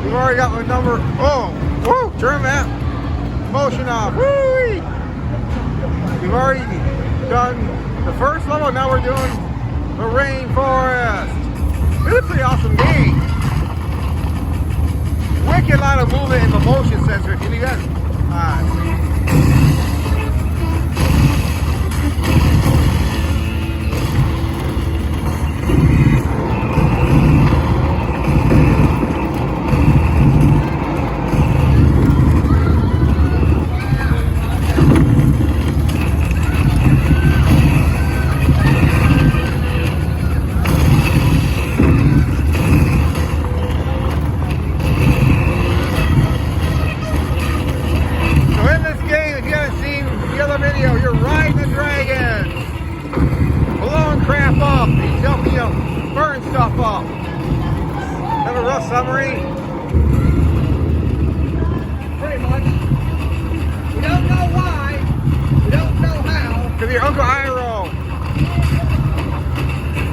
We've already got my number. Oh, woo! Turn that motion off. Woo! We've already done the first level. Now we're doing the rainforest. It's a pretty awesome game. Wicked lot of movement in the motion sensor. Can you guys? Video, you're riding the dragons, blowing crap up, you burn stuff up. Have a rough summary? Pretty much. We don't know why, we don't know how. Because your Uncle Iroh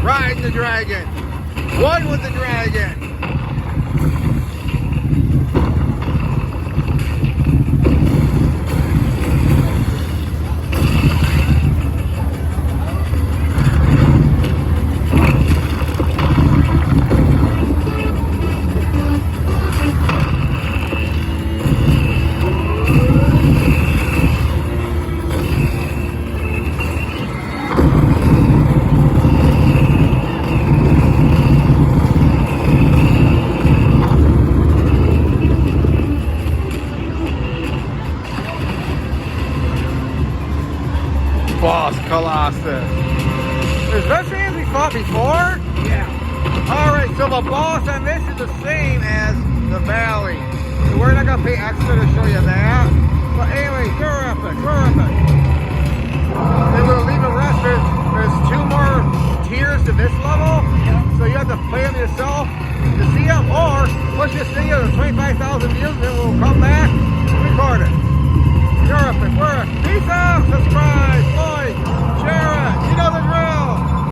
riding the dragon, one with the dragon. Boss Colossus. Is this the we fought before? Yeah. Alright, so the boss on this is the same as the valley. So we're not going to pay extra to show you that. But anyway,